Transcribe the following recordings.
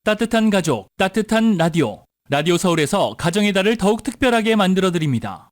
따뜻한 가족, 따뜻한 라디오. 라디오 서울에서 가정의 달을 더욱 특별하게 만들어드립니다.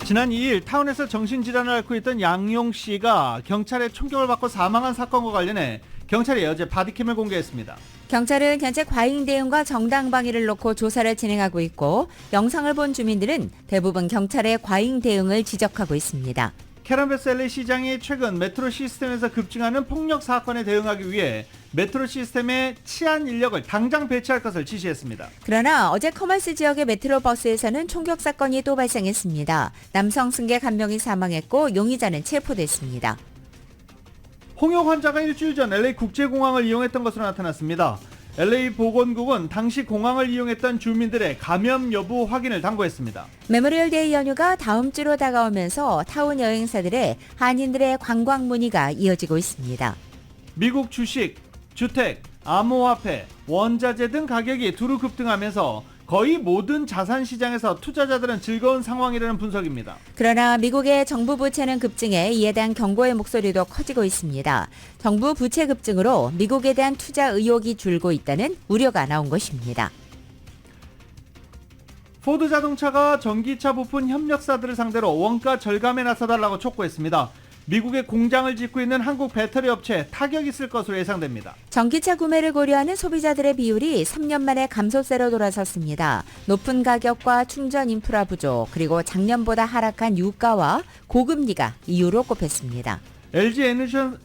지난 2일 타운에서 정신질환을 앓고 있던 양용 씨가 경찰의 총격을 받고 사망한 사건과 관련해 경찰이 어제 바디캠을 공개했습니다. 경찰은 현재 과잉 대응과 정당방위를 놓고 조사를 진행하고 있고 영상을 본 주민들은 대부분 경찰의 과잉 대응을 지적하고 있습니다. 캐런베스 LA 시장이 최근 메트로 시스템에서 급증하는 폭력 사건에 대응하기 위해 메트로 시스템의 치안 인력을 당장 배치할 것을 지시했습니다. 그러나 어제 커먼스 지역의 메트로 버스에서는 총격 사건이 또 발생했습니다. 남성 승객 한 명이 사망했고 용의자는 체포됐습니다. 홍역 환자가 일주일 전 LA 국제공항을 이용했던 것으로 나타났습니다. LA 보건국은 당시 공항을 이용했던 주민들의 감염 여부 확인을 당부했습니다. 메모리얼 데이 연휴가 다음 주로 다가오면서 타운 여행사들의 한인들의 관광 문의가 이어지고 있습니다. 미국 주식, 주택, 암호화폐, 원자재 등 가격이 두루 급등하면서 거의 모든 자산 시장에서 투자자들은 즐거운 상황이라는 분석입니다. 그러나 미국의 정부 부채는 급증해 이에 대한 경고의 목소리도 커지고 있습니다. 정부 부채 급증으로 미국에 대한 투자 의욕이 줄고 있다는 우려가 나온 것입니다. 포드 자동차가 전기차 부품 협력사들을 상대로 원가 절감에 나서달라고 촉구했습니다. 미국에 공장을 짓고 있는 한국 배터리 업체에 타격이 있을 것으로 예상됩니다. 전기차 구매를 고려하는 소비자들의 비율이 3년 만에 감소세로 돌아섰습니다. 높은 가격과 충전 인프라 부족, 그리고 작년보다 하락한 유가와 고금리가 이유로 꼽혔습니다. LG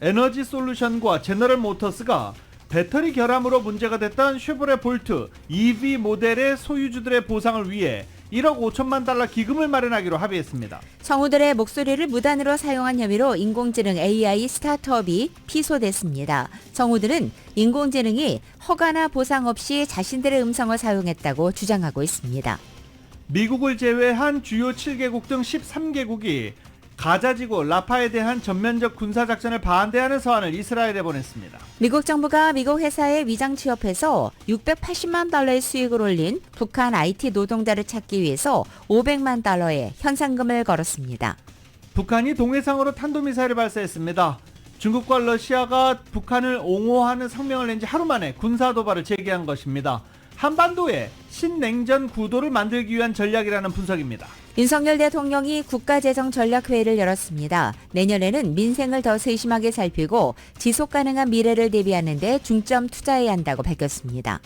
에너지 솔루션과 제너럴 모터스가 배터리 결함으로 문제가 됐던 쉐보레 볼트 EV 모델의 소유주들의 보상을 위해 1억 5천만 달러 기금을 마련하기로 합의했습니다. 성우들의 목소리를 무단으로 사용한 혐의로 인공지능 AI 스타트업이 피소됐습니다. 성우들은 인공지능이 허가나 보상 없이 자신들의 음성을 사용했다고 주장하고 있습니다. 미국을 제외한 주요 7개국 등 13개국이 가자지구 라파에 대한 전면적 군사작전을 반대하는 서한을 이스라엘에 보냈습니다. 미국 정부가 미국 회사에 위장 취업해서 680만 달러의 수익을 올린 북한 IT 노동자를 찾기 위해서 500만 달러의 현상금을 걸었습니다. 북한이 동해상으로 탄도미사일을 발사했습니다. 중국과 러시아가 북한을 옹호하는 성명을 낸 지 하루 만에 군사도발을 재개한 것입니다. 한반도에 신냉전 구도를 만들기 위한 전략이라는 분석입니다. 윤석열 대통령이 국가재정전략회의를 열었습니다. 내년에는 민생을 더 세심하게 살피고 지속가능한 미래를 대비하는 데 중점 투자해야 한다고 밝혔습니다.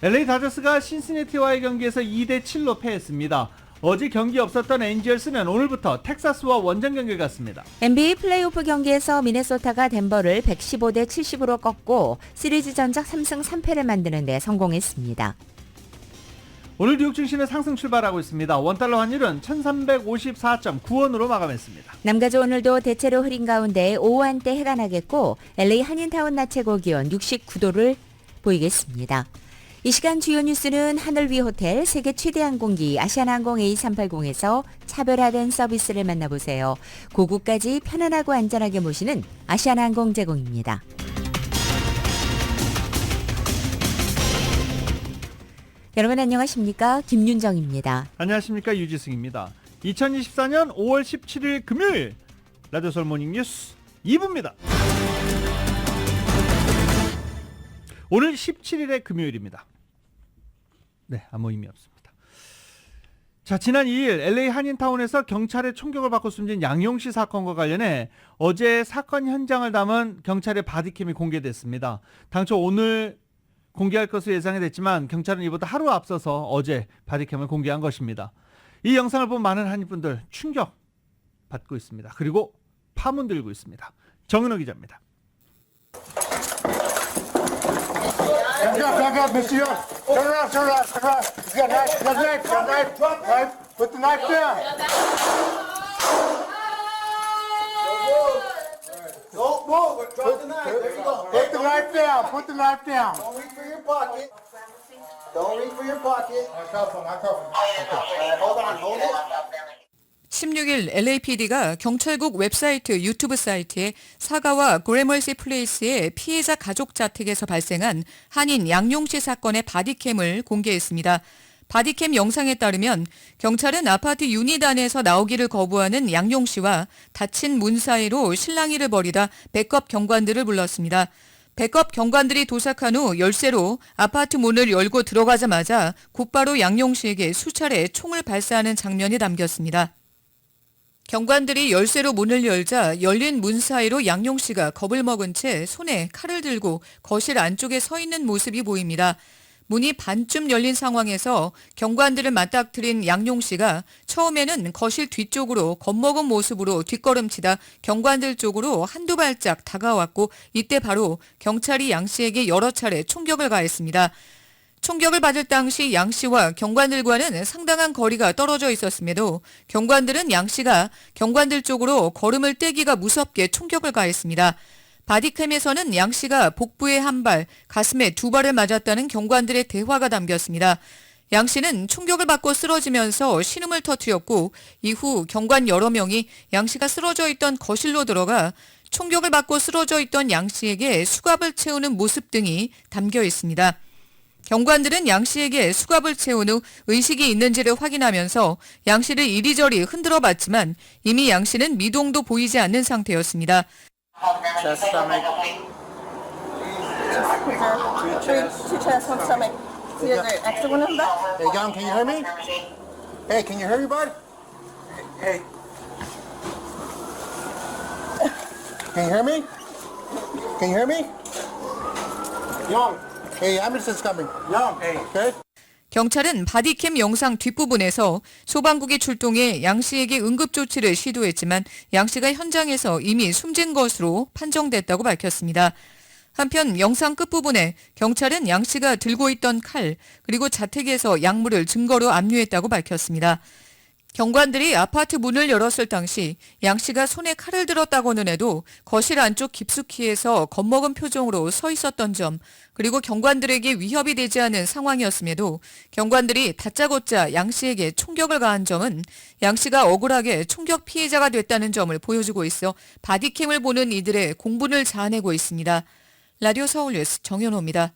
LA 다저스가 신시내티와의 경기에서 2대7로 패했습니다. 어제 경기 없었던 엔젤스는 오늘부터 텍사스와 원정 경기를 갖습니다. NBA 플레이오프 경기에서 미네소타가 덴버를 115대 70으로 꺾고 시리즈 전적 3승 3패를 만드는 데 성공했습니다. 오늘 뉴욕 증시는 상승 출발하고 있습니다. 원달러 환율은 1354.9원으로 마감했습니다. 남가주 오늘도 대체로 흐린 가운데 오후 한때 해가 나겠고 LA 한인타운 낮 최고 기온 69도를 보이겠습니다. 이 시간 주요 뉴스는 하늘 위 호텔, 세계 최대 항공기 아시아나항공 A380에서 차별화된 서비스를 만나보세요. 고국까지 편안하고 안전하게 모시는 아시아나항공 제공입니다. 여러분 안녕하십니까? 김윤정입니다. 안녕하십니까? 유지승입니다. 2024년 5월 17일 금요일 라디오 서울 모닝 뉴스 2부입니다. 오늘 17일의 금요일입니다. 네, 아무 의미 없습니다. 자, 지난 2일 LA 한인타운에서 경찰의 총격을 받고 숨진 양용 씨 사건과 관련해 어제 사건 현장을 담은 경찰의 바디캠이 공개됐습니다. 당초 오늘 공개할 것으로 예상이 됐지만 경찰은 이보다 하루 앞서서 어제 바디캠을 공개한 것입니다. 이 영상을 본 많은 한인분들 충격 받고 있습니다. 그리고 파문 들고 있습니다. 정은호 기자입니다. Back up, Mr. Young. Turn around, turn around, turn around. You got knife, got knife, got knife. Knife. Put the knife down. Don't move. Drop the knife. There you go. Put the knife down. Put the knife down. Don't reach for your pocket. Don't reach for your pocket. I cuff him. I cuff him. Hold on. Hold it. 16일 LAPD가 경찰국 웹사이트 유튜브 사이트에 사가와 그래머시 플레이스의 피해자 가족 자택에서 발생한 한인 양용 씨 사건의 바디캠을 공개했습니다. 바디캠 영상에 따르면 경찰은 아파트 유닛 안에서 나오기를 거부하는 양용 씨와 닫힌 문 사이로 실랑이를 벌이다 백업 경관들을 불렀습니다. 백업 경관들이 도착한 후 열쇠로 아파트 문을 열고 들어가자마자 곧바로 양용 씨에게 수차례 총을 발사하는 장면이 담겼습니다. 경관들이 열쇠로 문을 열자 열린 문 사이로 양용 씨가 겁을 먹은 채 손에 칼을 들고 거실 안쪽에 서 있는 모습이 보입니다. 문이 반쯤 열린 상황에서 경관들을 맞닥뜨린 양용 씨가 처음에는 거실 뒤쪽으로 겁먹은 모습으로 뒷걸음치다 경관들 쪽으로 한두 발짝 다가왔고 이때 바로 경찰이 양 씨에게 여러 차례 총격을 가했습니다. 총격을 받을 당시 양 씨와 경관들과는 상당한 거리가 떨어져 있었음에도 경관들은 양 씨가 경관들 쪽으로 걸음을 떼기가 무섭게 총격을 가했습니다. 바디캠에서는 양 씨가 복부에 한 발, 가슴에 두 발을 맞았다는 경관들의 대화가 담겼습니다. 양 씨는 총격을 받고 쓰러지면서 신음을 터뜨렸고 이후 경관 여러 명이 양 씨가 쓰러져 있던 거실로 들어가 총격을 받고 쓰러져 있던 양 씨에게 수갑을 채우는 모습 등이 담겨 있습니다. 경관들은 양 씨에게 수갑을 채운 후 의식이 있는지를 확인하면서 양 씨를 이리저리 흔들어 봤지만 이미 양 씨는 미동도 보이지 않는 상태였습니다. Chest, stomach. Two chest, one stomach. See, is there extra one in the back? Hey, John, can you hear me? Hey, can you hear me, bud? Hey. Can you hear me? Can you hear me? Young. Hey, ambulance is coming. Young. Hey. Okay. 경찰은 바디캠 영상 뒷부분에서 소방국이 출동해 양 씨에게 응급조치를 시도했지만 양 씨가 현장에서 이미 숨진 것으로 판정됐다고 밝혔습니다. 한편 영상 끝부분에 경찰은 양 씨가 들고 있던 칼 그리고 자택에서 약물을 증거로 압류했다고 밝혔습니다. 경관들이 아파트 문을 열었을 당시 양 씨가 손에 칼을 들었다고는 해도 거실 안쪽 깊숙이에서 겁먹은 표정으로 서 있었던 점 그리고 경관들에게 위협이 되지 않은 상황이었음에도 경관들이 다짜고짜 양 씨에게 총격을 가한 점은 양 씨가 억울하게 총격 피해자가 됐다는 점을 보여주고 있어 바디캠을 보는 이들의 공분을 자아내고 있습니다. 라디오 서울뉴스 정현호입니다.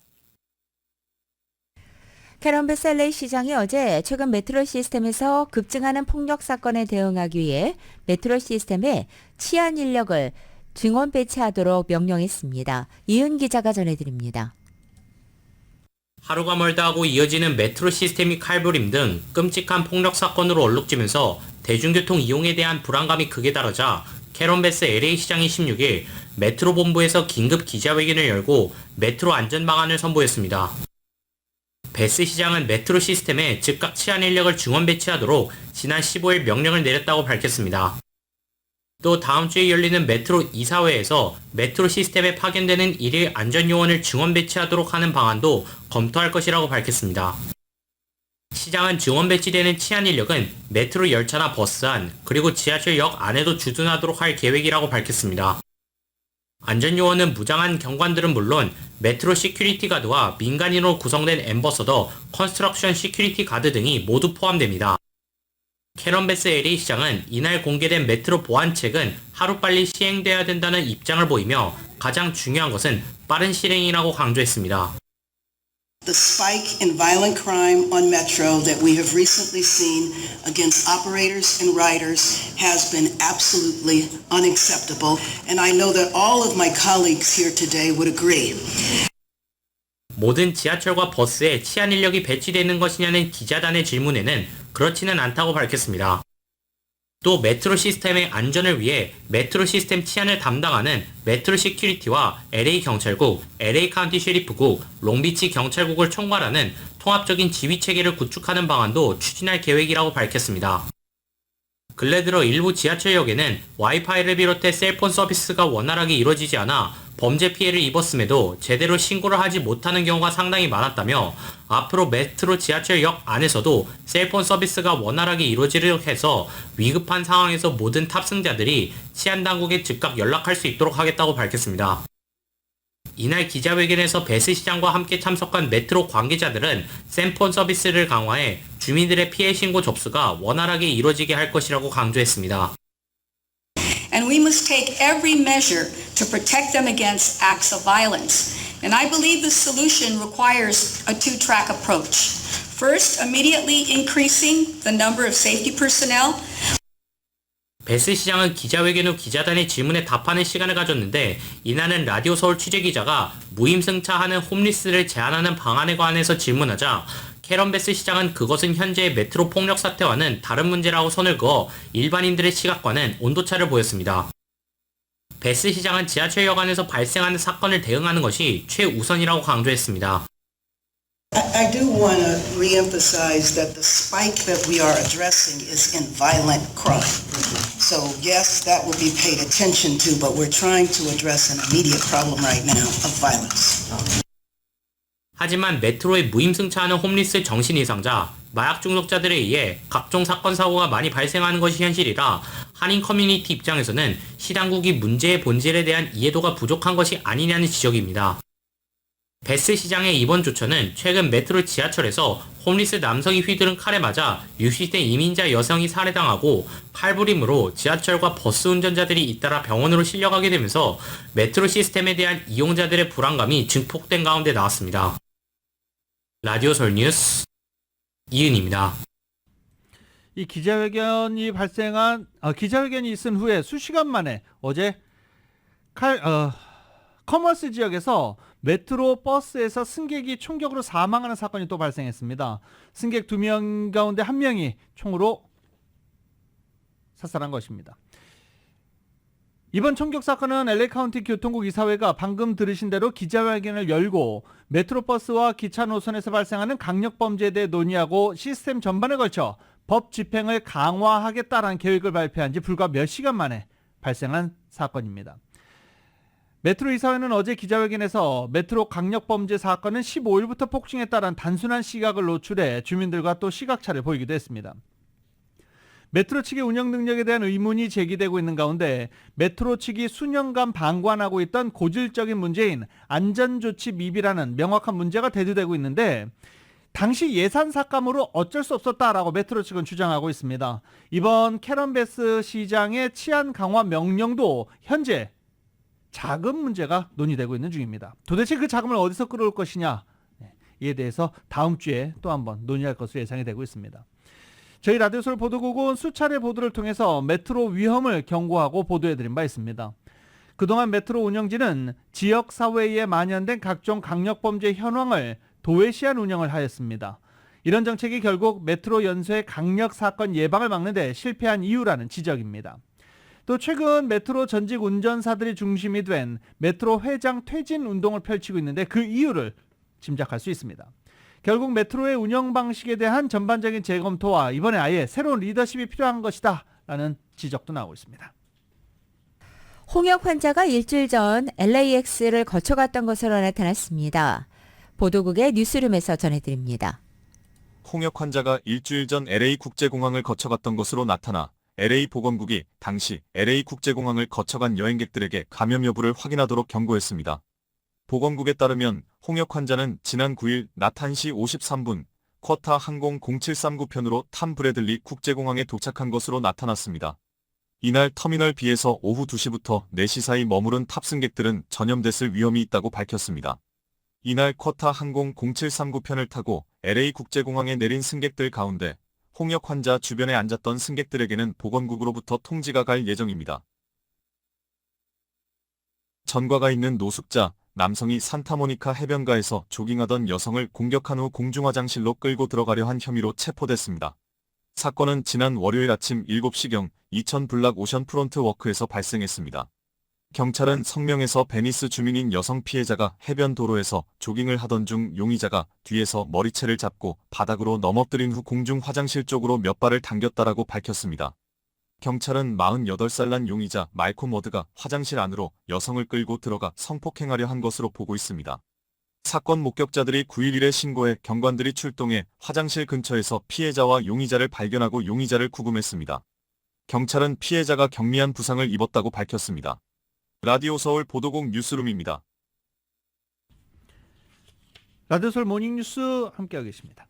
캐런 베스 LA 시장이 어제 최근 메트로 시스템에서 급증하는 폭력 사건에 대응하기 위해 메트로 시스템에 치안 인력을 증원 배치하도록 명령했습니다. 이은 기자가 전해드립니다. 하루가 멀다 하고 이어지는 메트로 시스템이 칼부림 등 끔찍한 폭력 사건으로 얼룩지면서 대중교통 이용에 대한 불안감이 극에 달하자 캐런 베스 LA 시장이 16일 메트로 본부에서 긴급 기자회견을 열고 메트로 안전 방안을 선보였습니다. 베스 시장은 메트로 시스템에 즉각 치안 인력을 증원 배치하도록 지난 15일 명령을 내렸다고 밝혔습니다. 또 다음 주에 열리는 메트로 이사회에서 메트로 시스템에 파견되는 일일 안전요원을 증원 배치하도록 하는 방안도 검토할 것이라고 밝혔습니다. 시장은 증원 배치되는 치안 인력은 메트로 열차나 버스 안, 그리고 지하철역 안에도 주둔하도록 할 계획이라고 밝혔습니다. 안전요원은 무장한 경관들은 물론 메트로 시큐리티 가드와 민간인으로 구성된 앰버서더, 컨스트럭션 시큐리티 가드 등이 모두 포함됩니다. 캐런 베스 LA 시장은 이날 공개된 메트로 보안책은 하루빨리 시행돼야 된다는 입장을 보이며 가장 중요한 것은 빠른 실행이라고 강조했습니다. The spike in violent crime on Metro that we have recently seen against operators and riders has been absolutely unacceptable, and I know that all of my colleagues here today would agree. 모든 지하철과 버스에 치안 인력이 배치되는 것이냐는 기자단의 질문에는 그렇지는 않다고 밝혔습니다. 또 메트로 시스템의 안전을 위해 메트로 시스템 치안을 담당하는 메트로 시큐리티와 LA 경찰국, LA 카운티 셰리프국, 롱비치 경찰국을 총괄하는 통합적인 지휘 체계를 구축하는 방안도 추진할 계획이라고 밝혔습니다. 근래 들어 일부 지하철역에는 와이파이를 비롯해 셀폰 서비스가 원활하게 이루어지지 않아 범죄 피해를 입었음에도 제대로 신고를 하지 못하는 경우가 상당히 많았다며 앞으로 메트로 지하철역 안에서도 셀폰 서비스가 원활하게 이루어지도록 해서 위급한 상황에서 모든 탑승자들이 치안당국에 즉각 연락할 수 있도록 하겠다고 밝혔습니다. 이날 기자회견에서 베스 시장과 함께 참석한 메트로 관계자들은 셀폰 서비스를 강화해 주민들의 피해 신고 접수가 원활하게 이루어지게 할 것이라고 강조했습니다. And we must take every measure to protect them against acts of violence. And I believe the solution requires a two-track approach. First, immediately increasing the number of safety personnel. 베스 시장은 기자회견 후 기자단의 질문에 답하는 시간을 가졌는데 이날은 라디오 서울 취재기자가 무임승차하는 홈리스를 제한하는 방안에 관해서 질문하자 캐런 베스 시장은 그것은 현재의 메트로 폭력 사태와는 다른 문제라고 선을 그어 일반인들의 시각과는 온도차를 보였습니다. 베스 시장은 지하철역 안에서 발생하는 사건을 대응하는 것이 최우선이라고 강조했습니다. I do want to reemphasize that the spike that we are addressing is in violent crime. So yes, that will be paid attention to, but we're trying to address an immediate problem right now of violence. 하지만 메트로에 무임승차하는 홈리스 정신 이상자, 마약 중독자들에 의해 각종 사건 사고가 많이 발생하는 것이 현실이라 한인 커뮤니티 입장에서는 시당국이 문제의 본질에 대한 이해도가 부족한 것이 아니냐는 지적입니다. 베스 시장의 이번 조처는 최근 메트로 지하철에서 홈리스 남성이 휘두른 칼에 맞아 유시된 이민자 여성이 살해당하고 칼부림으로 지하철과 버스 운전자들이 잇따라 병원으로 실려가게 되면서 메트로 시스템에 대한 이용자들의 불안감이 증폭된 가운데 나왔습니다. 라디오 서울 뉴스 이은입니다. 이 기자회견이 있은 후에 수시간 만에 어제 커머스 지역에서 메트로 버스에서 승객이 총격으로 사망하는 사건이 또 발생했습니다. 승객 2명 가운데 1명이 총으로 사살한 것입니다. 이번 총격 사건은 LA 카운티 교통국 이사회가 방금 들으신 대로 기자회견을 열고 메트로버스와 기차 노선에서 발생하는 강력범죄에 대해 논의하고 시스템 전반에 걸쳐 법 집행을 강화하겠다라는 계획을 발표한 지 불과 몇 시간 만에 발생한 사건입니다. 메트로 이사회는 어제 기자회견에서 메트로 강력범죄 사건은 15일부터 폭증했다는 단순한 시각을 노출해 주민들과 또 시각차를 보이기도 했습니다. 메트로 측의 운영 능력에 대한 의문이 제기되고 있는 가운데 메트로 측이 수년간 방관하고 있던 고질적인 문제인 안전조치 미비라는 명확한 문제가 대두되고 있는데 당시 예산 삭감으로 어쩔 수 없었다라고 메트로 측은 주장하고 있습니다. 이번 캐런 베스 시장의 치안 강화 명령도 현재 자금 문제가 논의되고 있는 중입니다. 도대체 그 자금을 어디서 끌어올 것이냐, 이에 대해서 다음 주에 또 한번 논의할 것으로 예상이 되고 있습니다. 저희 라디오 서울 보도국은 수차례 보도를 통해서 메트로 위험을 경고하고 보도해드린 바 있습니다. 그동안 메트로 운영진은 지역사회에 만연된 각종 강력범죄 현황을 도외시한 운영을 하였습니다. 이런 정책이 결국 메트로 연쇄 강력사건 예방을 막는 데 실패한 이유라는 지적입니다. 또 최근 메트로 전직 운전사들이 중심이 된 메트로 회장 퇴진 운동을 펼치고 있는데 그 이유를 짐작할 수 있습니다. 결국 메트로의 운영 방식에 대한 전반적인 재검토와 이번에 아예 새로운 리더십이 필요한 것이다 라는 지적도 나오고 있습니다. 홍역 환자가 일주일 전 LAX를 거쳐갔던 것으로 나타났습니다. 보도국의 뉴스룸에서 전해드립니다. 홍역 환자가 일주일 전 LA 국제공항을 거쳐갔던 것으로 나타나 LA 보건국이 당시 LA 국제공항을 거쳐간 여행객들에게 감염 여부를 확인하도록 경고했습니다. 보건국에 따르면 홍역 환자는 지난 9일 낮 1시 53분 쿼타 항공 0739편으로 탐 브래들리 국제공항에 도착한 것으로 나타났습니다. 이날 터미널 B에서 오후 2시부터 4시 사이 머무른 탑승객들은 전염됐을 위험이 있다고 밝혔습니다. 이날 쿼타 항공 0739편을 타고 LA 국제공항에 내린 승객들 가운데 홍역 환자 주변에 앉았던 승객들에게는 보건국으로부터 통지가 갈 예정입니다. 전과가 있는 노숙자, 남성이 산타모니카 해변가에서 조깅하던 여성을 공격한 후 공중화장실로 끌고 들어가려 한 혐의로 체포됐습니다. 사건은 지난 월요일 아침 7시경 이천 블락 오션 프론트 워크에서 발생했습니다. 경찰은 성명에서 베니스 주민인 여성 피해자가 해변 도로에서 조깅을 하던 중 용의자가 뒤에서 머리채를 잡고 바닥으로 넘어뜨린 후 공중 화장실 쪽으로 몇 발을 당겼다라고 밝혔습니다. 경찰은 48살 난 용의자 말콤 워드가 화장실 안으로 여성을 끌고 들어가 성폭행하려 한 것으로 보고 있습니다. 사건 목격자들이 9일 일에 신고해 경관들이 출동해 화장실 근처에서 피해자와 용의자를 발견하고 용의자를 구금했습니다. 경찰은 피해자가 경미한 부상을 입었다고 밝혔습니다. 라디오 서울 보도국 뉴스룸입니다. 라디오 서울 모닝뉴스 함께하고 계십니다.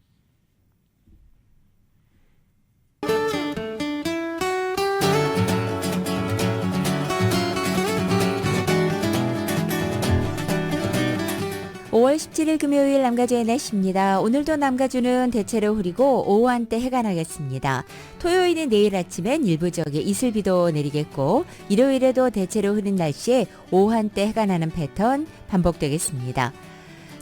5월 17일 금요일 남가주의 날씨입니다. 오늘도 남가주는 대체로 흐리고 오후 한때 해가 나겠습니다. 토요일인 내일 아침엔 일부적인 이슬비도 내리겠고 일요일에도 대체로 흐린 날씨에 오후 한때 해가 나는 패턴 반복되겠습니다.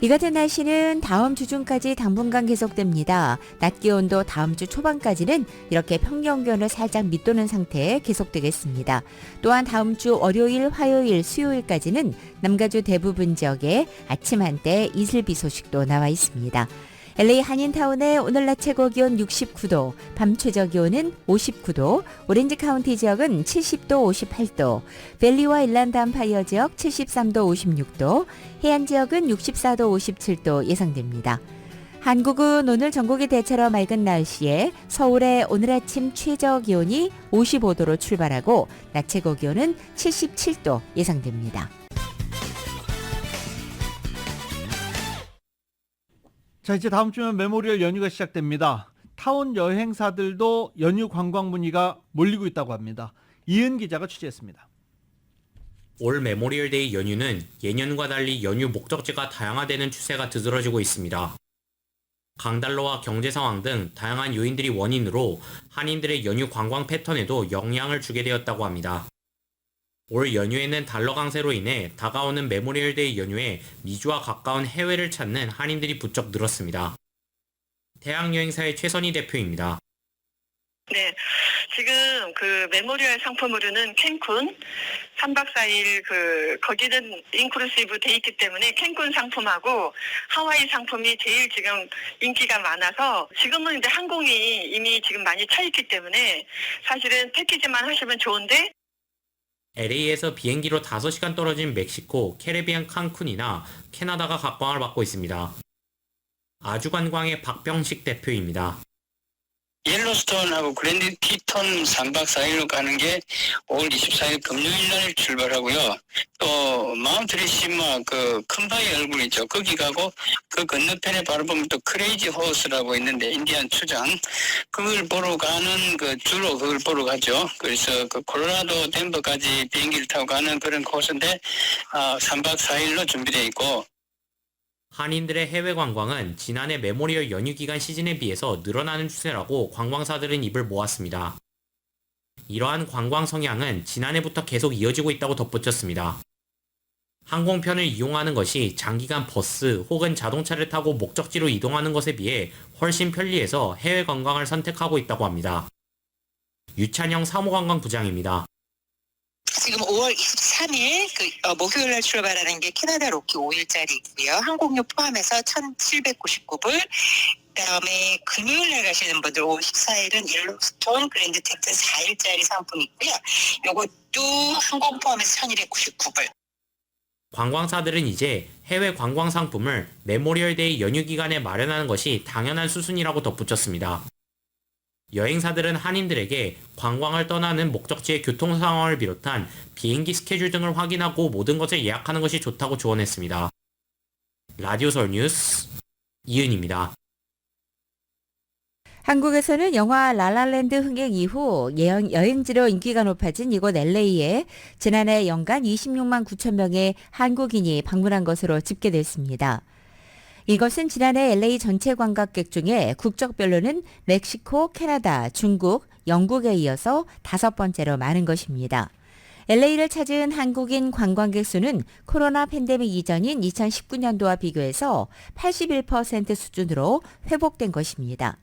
이 같은 날씨는 다음 주 중까지 당분간 계속됩니다. 낮 기온도 다음 주 초반까지는 이렇게 평년 기온을 살짝 밑도는 상태에 계속되겠습니다. 또한 다음 주 월요일, 화요일, 수요일까지는 남가주 대부분 지역에 아침 한때 이슬비 소식도 나와 있습니다. LA 한인타운의 오늘 낮 최고 기온 69도, 밤 최저 기온은 59도, 오렌지 카운티 지역은 70도, 58도, 밸리와 일란드 암파이어 지역 73도, 56도, 해안 지역은 64도, 57도 예상됩니다. 한국은 오늘 전국이 대체로 맑은 날씨에 서울의 오늘 아침 최저 기온이 55도로 출발하고 낮 최고 기온은 77도 예상됩니다. 자, 이제 다음 주면 메모리얼 연휴가 시작됩니다. 타운 여행사들도 연휴 관광 문의가 몰리고 있다고 합니다. 이은 기자가 취재했습니다. 올 메모리얼데이 연휴는 예년과 달리 연휴 목적지가 다양화되는 추세가 두드러지고 있습니다. 강달러와 경제 상황 등 다양한 요인들이 원인으로 한인들의 연휴 관광 패턴에도 영향을 주게 되었다고 합니다. 올 연휴에는 달러 강세로 인해 다가오는 메모리얼데이 연휴에 미주와 가까운 해외를 찾는 한인들이 부쩍 늘었습니다. 태양여행사의 최선희 대표입니다. 네, 지금 그 메모리얼 상품으로는 캔쿤 3박 4일 거기는 인클루시브 돼 있기 때문에 캔쿤 상품하고 하와이 상품이 제일 지금 인기가 많아서 지금은 이제 항공이 이미 지금 많이 차 있기 때문에 사실은 패키지만 하시면 좋은데 LA에서 비행기로 5시간 떨어진 멕시코, 캐리비안 칸쿤이나 캐나다가 각광을 받고 있습니다. 아주관광의 박병식 대표입니다. 옐로스톤하고 그랜드 티톤 3박 4일로 가는 게 5월 24일 금요일 날 출발하고요. 또 마운트리시마 그 큰바위 얼굴 있죠. 거기 가고 그 건너편에 바로 보면 또 크레이지 호스라고 있는데 인디안 추장 그걸 보러 가는 주로 그걸 보러 가죠. 그래서 그 콜로라도 덴버까지 비행기를 타고 가는 그런 코스인데 3박 4일로 준비되어 있고 한인들의 해외 관광은 지난해 메모리얼 연휴 기간 시즌에 비해서 늘어나는 추세라고 관광사들은 입을 모았습니다. 이러한 관광 성향은 지난해부터 계속 이어지고 있다고 덧붙였습니다. 항공편을 이용하는 것이 장기간 버스 혹은 자동차를 타고 목적지로 이동하는 것에 비해 훨씬 편리해서 해외 관광을 선택하고 있다고 합니다. 유찬영 사무관광부장입니다. 지금 5월 23일 목요일 날 출발하는 게 캐나다 로키 5일짜리고요. 항공료 포함해서 1,799불. 그다음에 금요일 날 가시는 분들 5월 14일은 옐로스톤 그랜드 텍슨 4일짜리 상품이 있고요. 요것도 항공 포함해서 1,299불. 관광사들은 이제 해외 관광 상품을 메모리얼데이 연휴 기간에 마련하는 것이 당연한 수순이라고 덧붙였습니다. 여행사들은 한인들에게 관광을 떠나는 목적지의 교통 상황을 비롯한 비행기 스케줄 등을 확인하고 모든 것을 예약하는 것이 좋다고 조언했습니다. 라디오 서울 뉴스 이은입니다. 한국에서는 영화 라라랜드 흥행 이후 여행지로 인기가 높아진 이곳 LA에 지난해 연간 26만 9천 명의 한국인이 방문한 것으로 집계됐습니다. 이것은 지난해 LA 전체 관광객 중에 국적별로는 멕시코, 캐나다, 중국, 영국에 이어서 5번째로 많은 것입니다. LA를 찾은 한국인 관광객 수는 코로나 팬데믹 이전인 2019년도와 비교해서 81% 수준으로 회복된 것입니다.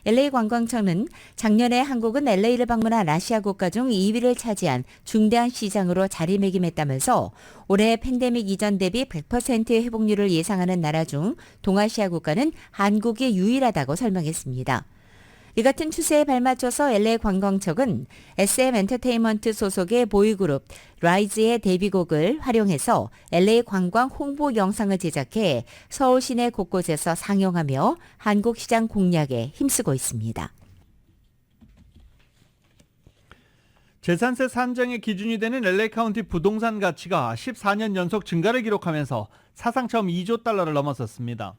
LA 관광청은 작년에 한국은 LA를 방문한 아시아 국가 중 2위를 차지한 중대한 시장으로 자리매김했다면서 올해 팬데믹 이전 대비 100%의 회복률을 예상하는 나라 중 동아시아 국가는 한국이 유일하다고 설명했습니다. 이 같은 추세에 발맞춰서 LA 관광청은 SM 엔터테인먼트 소속의 보이그룹 라이즈의 데뷔곡을 활용해서 LA 관광 홍보 영상을 제작해 서울 시내 곳곳에서 상영하며 한국 시장 공략에 힘쓰고 있습니다. 재산세 산정의 기준이 되는 LA 카운티 부동산 가치가 14년 연속 증가를 기록하면서 사상 처음 2조 달러를 넘어섰습니다.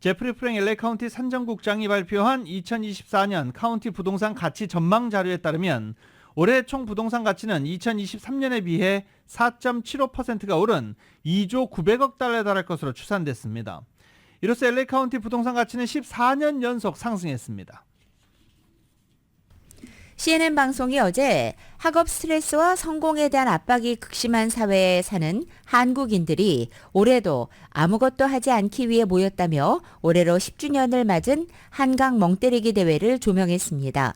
제프리 프랭 LA 카운티 산정국장이 발표한 2024년 카운티 부동산 가치 전망 자료에 따르면 올해 총 부동산 가치는 2023년에 비해 4.75%가 오른 2조 900억 달러에 달할 것으로 추산됐습니다. 이로써 LA 카운티 부동산 가치는 14년 연속 상승했습니다. CNN 방송이 어제 학업 스트레스와 성공에 대한 압박이 극심한 사회에 사는 한국인들이 올해도 아무것도 하지 않기 위해 모였다며 올해로 10주년을 맞은 한강 멍때리기 대회를 조명했습니다.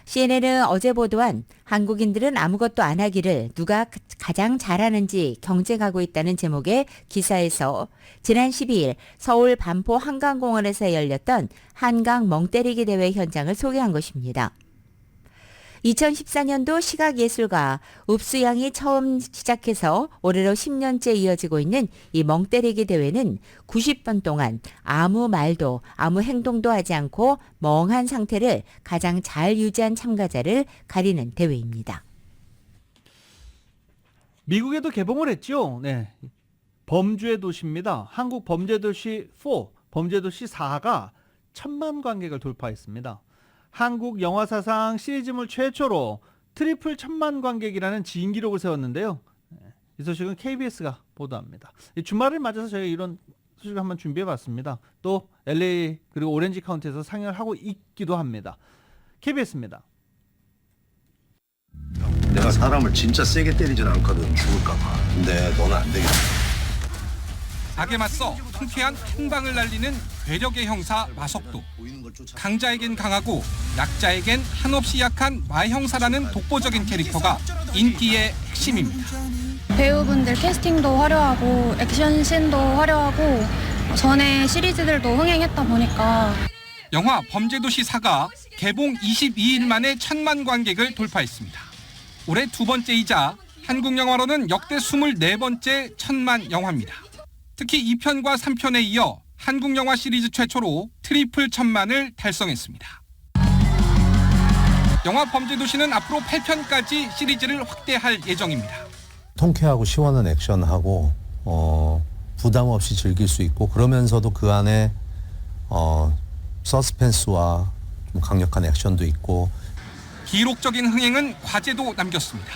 CNN은 어제 보도한 한국인들은 아무것도 안 하기를 누가 가장 잘하는지 경쟁하고 있다는 제목의 기사에서 지난 12일 서울 반포 한강공원에서 열렸던 한강 멍때리기 대회 현장을 소개한 것입니다. 2014년도 시각예술가 읍수양이 처음 시작해서 올해로 10년째 이어지고 있는 이 멍때리기 대회는 90분 동안 아무 말도 아무 행동도 하지 않고 멍한 상태를 가장 잘 유지한 참가자를 가리는 대회입니다. 미국에도 개봉을 했죠. 네. 범죄의 도시입니다. 한국 범죄도시 4, 범죄도시 4가 1000만 관객을 돌파했습니다. 한국 영화 사상 시리즈물 최초로 트리플 1000만 관객이라는 지인 기록을 세웠는데요. 이 소식은 KBS가 보도합니다. 주말을 맞아서 저희가 이런 소식을 한번 준비해봤습니다. 또 LA 그리고 오렌지 카운티에서 상영을 하고 있기도 합니다. KBS입니다. 내가 사람을 진짜 세게 때리진 않거든, 죽을까 봐. 근데 너는 안 되겠다. 악에 맞서 통쾌한 한방을 날리는 괴력의 형사 마석도. 강자에겐 강하고 약자에겐 한없이 약한 마형사라는 독보적인 캐릭터가 인기의 핵심입니다. 배우분들 캐스팅도 화려하고 액션씬도 화려하고 전에 시리즈들도 흥행했다 보니까 영화 범죄도시 4가 개봉 22일 만에 1000만 관객을 돌파했습니다. 올해 두 번째이자 한국 영화로는 역대 24번째 1000만 영화입니다. 특히 2편과 3편에 이어 한국 영화 시리즈 최초로 트리플 1000만을 달성했습니다. 영화 범죄도시는 앞으로 8편까지 시리즈를 확대할 예정입니다. 통쾌하고 시원한 액션하고 부담 없이 즐길 수 있고 그러면서도 그 안에 서스펜스와 좀 강력한 액션도 있고 기록적인 흥행은 과제도 남겼습니다.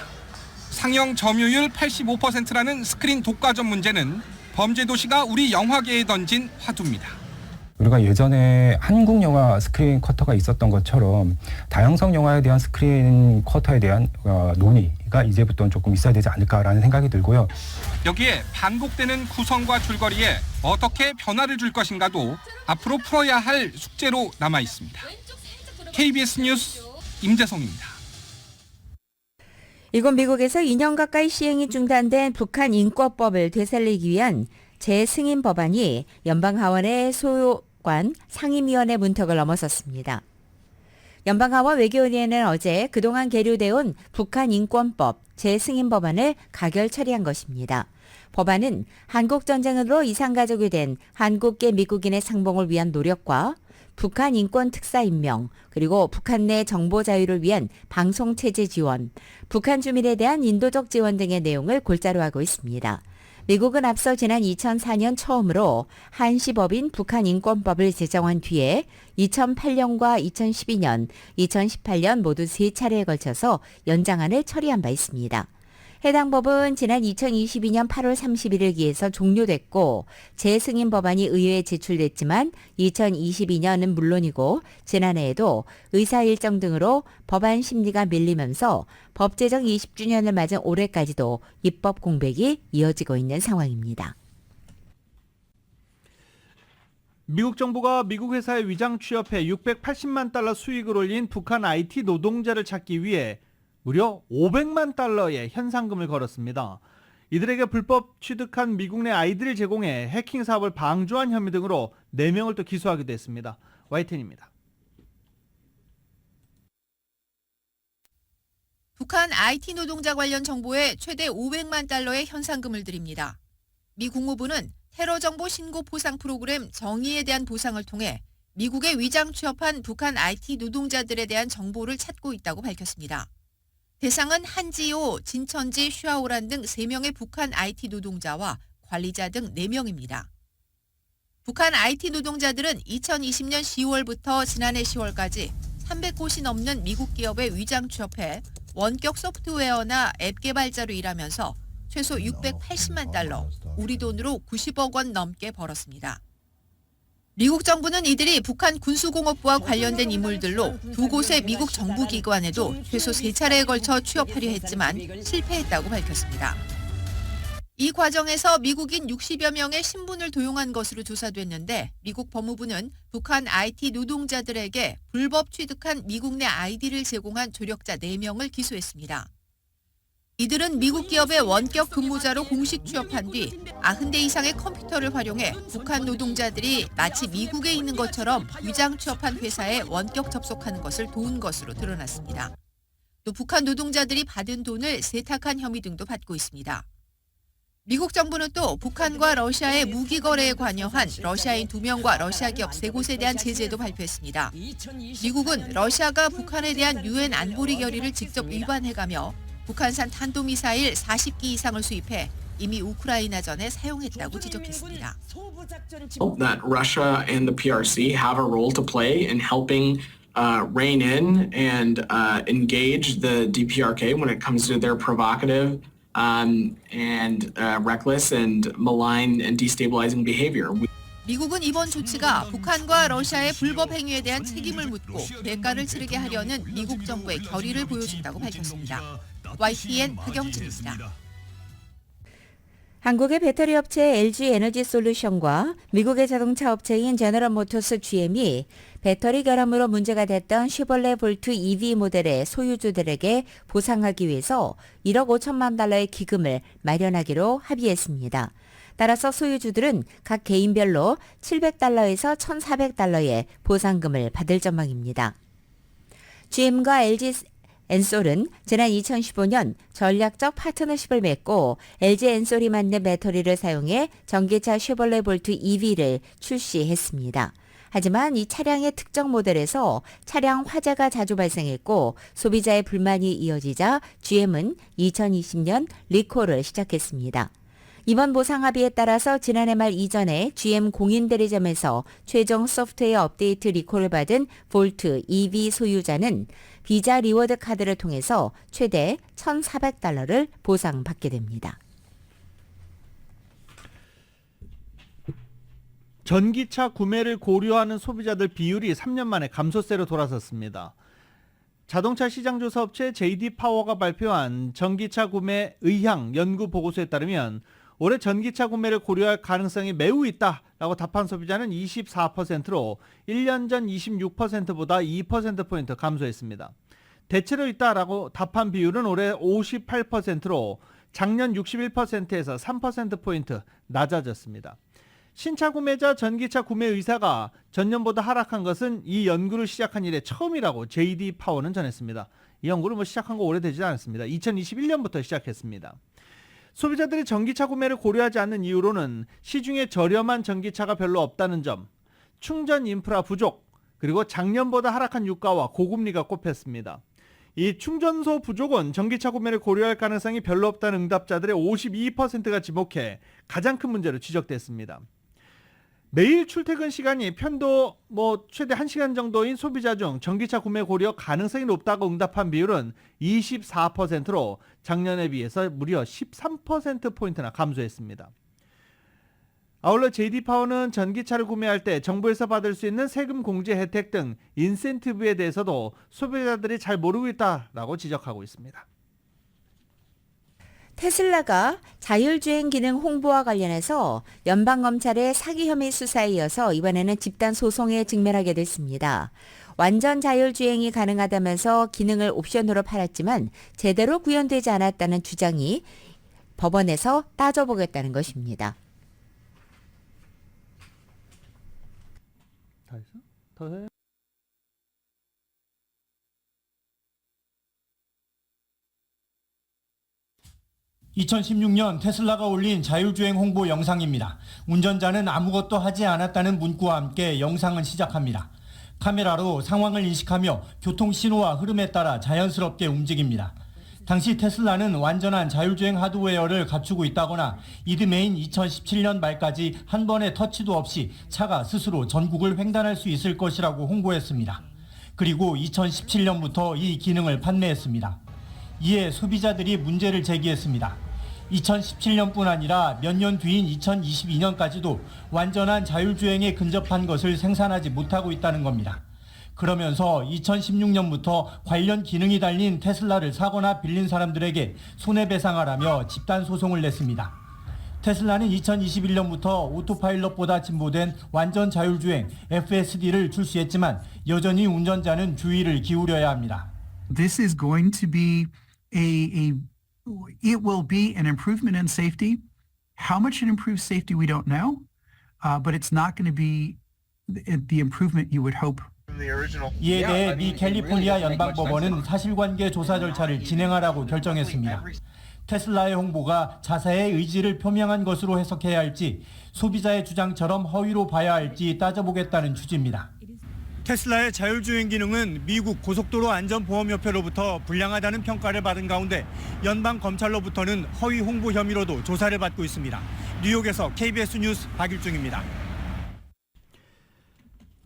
상영 점유율 85%라는 스크린 독과점 문제는 범죄도시가 우리 영화계에 던진 화두입니다. 우리가 예전에 한국 영화 스크린 쿼터가 있었던 것처럼 다양성 영화에 대한 스크린 쿼터에 대한 논의가 이제부터는 조금 있어야 되지 않을까라는 생각이 들고요. 여기에 반복되는 구성과 줄거리에 어떻게 변화를 줄 것인가도 앞으로 풀어야 할 숙제로 남아 있습니다. KBS 뉴스 임재성입니다. 이곳 미국에서 2년 가까이 시행이 중단된 북한 인권법을 되살리기 위한 재승인 법안이 연방하원의 소관 상임위원회 문턱을 넘어섰습니다. 연방하원 외교위원회는 어제 그동안 계류돼 온 북한 인권법 재승인 법안을 가결 처리한 것입니다. 법안은 한국전쟁으로 이산가족이 된 한국계 미국인의 상봉을 위한 노력과 북한 인권 특사 임명, 그리고 북한 내 정보 자유를 위한 방송체제 지원, 북한 주민에 대한 인도적 지원 등의 내용을 골자로 하고 있습니다. 미국은 앞서 지난 2004년 처음으로 한시법인 북한 인권법을 제정한 뒤에 2008년과 2012년, 2018년 모두 3차례에 걸쳐서 연장안을 처리한 바 있습니다. 해당 법은 지난 2022년 8월 31일 기해서 종료됐고 재승인 법안이 의회에 제출됐지만 2022년은 물론이고 지난해에도 의사 일정 등으로 법안 심리가 밀리면서 법 제정 20주년을 맞은 올해까지도 입법 공백이 이어지고 있는 상황입니다. 미국 정부가 미국 회사에 위장 취업해 680만 달러 수익을 올린 북한 IT 노동자를 찾기 위해 무려 500만 달러의 현상금을 걸었습니다. 이들에게 불법 취득한 미국 내 아이디를 제공해 해킹 사업을 방조한 혐의 등으로 4명을 또 기소하기도 했습니다. YTN입니다. 북한 IT 노동자 관련 정보에 최대 500만 달러의 현상금을 드립니다. 미 국무부는 테러 정보 신고 보상 프로그램 정의에 대한 보상을 통해 미국에 위장 취업한 북한 IT 노동자들에 대한 정보를 찾고 있다고 밝혔습니다. 대상은 한지호, 진천지, 슈아오란 등 3명의 북한 IT 노동자와 관리자 등 4명입니다. 북한 IT 노동자들은 2020년 10월부터 지난해 10월까지 300곳이 넘는 미국 기업에 위장 취업해 원격 소프트웨어나 앱 개발자로 일하면서 최소 680만 달러, 우리 돈으로 90억 원 넘게 벌었습니다. 미국 정부는 이들이 북한 군수공업부와 관련된 인물들로 두 곳의 미국 정부기관에도 최소 3차례에 걸쳐 취업하려 했지만 실패했다고 밝혔습니다. 이 과정에서 미국인 60여 명의 신분을 도용한 것으로 조사됐는데 미국 법무부는 북한 IT 노동자들에게 불법 취득한 미국 내 아이디를 제공한 조력자 4명을 기소했습니다. 이들은 미국 기업의 원격 근무자로 공식 취업한 뒤 90대 이상의 컴퓨터를 활용해 북한 노동자들이 마치 미국에 있는 것처럼 위장 취업한 회사에 원격 접속하는 것을 도운 것으로 드러났습니다. 또 북한 노동자들이 받은 돈을 세탁한 혐의 등도 받고 있습니다. 미국 정부는 또 북한과 러시아의 무기 거래에 관여한 러시아인 2명과 러시아 기업 3곳에 대한 제재도 발표했습니다. 미국은 러시아가 북한에 대한 유엔 안보리 결의를 직접 위반해가며 북한산 탄도미사일 40기 이상을 수입해 이미 우크라이나전에 사용했다고 지적했습니다. That Russia and the PRC have a role to play in helping rein in and engage the DPRK when it comes to their provocative and reckless and malign and destabilizing behavior. 미국은 이번 조치가 북한과 러시아의 불법 행위에 대한 책임을 묻고 대가를 치르게 하려는 미국 정부의 결의를 보여준다고 밝혔습니다. YTN 박영진입니다. 한국의 배터리 업체 LG 에너지 솔루션과 미국의 자동차 업체인 제너럴 모터스 GM이 배터리 결함으로 문제가 됐던 쉐볼레 볼트 EV 모델의 소유주들에게 보상하기 위해서 1억 5천만 달러의 기금을 마련하기로 합의했습니다. 따라서 소유주들은 각 개인별로 700달러에서 1,400달러의 보상금을 받을 전망입니다. GM과 LG 엔솔은 지난 2015년 전략적 파트너십을 맺고 LG 엔솔이 만든 배터리를 사용해 전기차 쉐볼레 볼트 EV를 출시했습니다. 하지만 이 차량의 특정 모델에서 차량 화재가 자주 발생했고 소비자의 불만이 이어지자 GM은 2020년 리콜을 시작했습니다. 이번 보상 합의에 따라서 지난해 말 이전에 GM 공인 대리점에서 최종 소프트웨어 업데이트 리콜을 받은 볼트 EV 소유자는 비자 리워드 카드를 통해서 최대 1,400달러를 보상받게 됩니다. 전기차 구매를 고려하는 소비자들 비율이 3년 만에 감소세로 돌아섰습니다. 자동차 시장 조사 업체 JD 파워가 발표한 전기차 구매 의향 연구 보고서에 따르면 올해 전기차 구매를 고려할 가능성이 매우 있다라고 답한 소비자는 24%로 1년 전 26%보다 2%포인트 감소했습니다. 대체로 있다라고 답한 비율은 올해 58%로 작년 61%에서 3%포인트 낮아졌습니다. 신차 구매자 전기차 구매 의사가 전년보다 하락한 것은 이 연구를 시작한 이래 처음이라고 JD 파워는 전했습니다. 이 연구를 시작한 거 오래되지 않았습니다. 2021년부터 시작했습니다. 소비자들이 전기차 구매를 고려하지 않는 이유로는 시중에 저렴한 전기차가 별로 없다는 점, 충전 인프라 부족, 그리고 작년보다 하락한 유가와 고금리가 꼽혔습니다. 이 충전소 부족은 전기차 구매를 고려할 가능성이 별로 없다는 응답자들의 52%가 지목해 가장 큰 문제로 지적됐습니다. 매일 출퇴근 시간이 편도 최대 1시간 정도인 소비자 중 전기차 구매 고려 가능성이 높다고 응답한 비율은 24%로 작년에 비해서 무려 13%포인트나 감소했습니다. 아울러 JD파워는 전기차를 구매할 때 정부에서 받을 수 있는 세금 공제 혜택 등 인센티브에 대해서도 소비자들이 잘 모르고 있다라고 지적하고 있습니다. 테슬라가 자율주행 기능 홍보와 관련해서 연방검찰의 사기 혐의 수사에 이어서 이번에는 집단 소송에 직면하게 됐습니다. 완전 자율주행이 가능하다면서 기능을 옵션으로 팔았지만 제대로 구현되지 않았다는 주장이 법원에서 따져보겠다는 것입니다. 다 했어? 더 해? (2016년) 테슬라가 올린 자율주행 홍보 영상입니다. 운전자는 아무것도 하지 않았다는 문구와 함께 영상은 시작합니다. 카메라로 상황을 인식하며 교통 신호와 흐름에 따라 자연스럽게 움직입니다. 당시 테슬라는 완전한 자율주행 하드웨어를 갖추고 있다거나 이듬해인 2017년 말까지 한 번의 터치도 없이 차가 스스로 전국을 횡단할 수 있을 것이라고 홍보했습니다. 그리고 2017년부터 이 기능을 판매했습니다. 이에 소비자들이 문제를 제기했습니다. 2017년뿐 아니라 몇 년 뒤인 2022년까지도 완전한 자율주행에 근접한 것을 생산하지 못하고 있다는 겁니다. 그러면서 2016년부터 관련 기능이 달린 테슬라를 사거나 빌린 사람들에게 손해배상하라며 집단 소송을 냈습니다. 테슬라는 2021년부터 오토파일럿보다 진보된 완전 자율주행 FSD를 출시했지만 여전히 운전자는 주의를 기울여야 합니다. This is going to be it will be an improvement in safety. How much it improves safety, we don't know, but it's not going to be the improvement you would hope. 이에 대해 미 캘리포니아 연방법원은 사실관계 조사 절차를 진행하라고 결정했습니다. 테슬라의 홍보가 자사의 의지를 표명한 것으로 해석해야 할지 소비자의 주장처럼 허위로 봐야 할지 따져보겠다는 취지입니다. 테슬라의 자율주행 기능은 미국 고속도로 안전보험협회로부터 불량하다는 평가를 받은 가운데 연방검찰로부터는 허위 홍보 혐의로도 조사를 받고 있습니다. 뉴욕에서 KBS 뉴스 박일중입니다.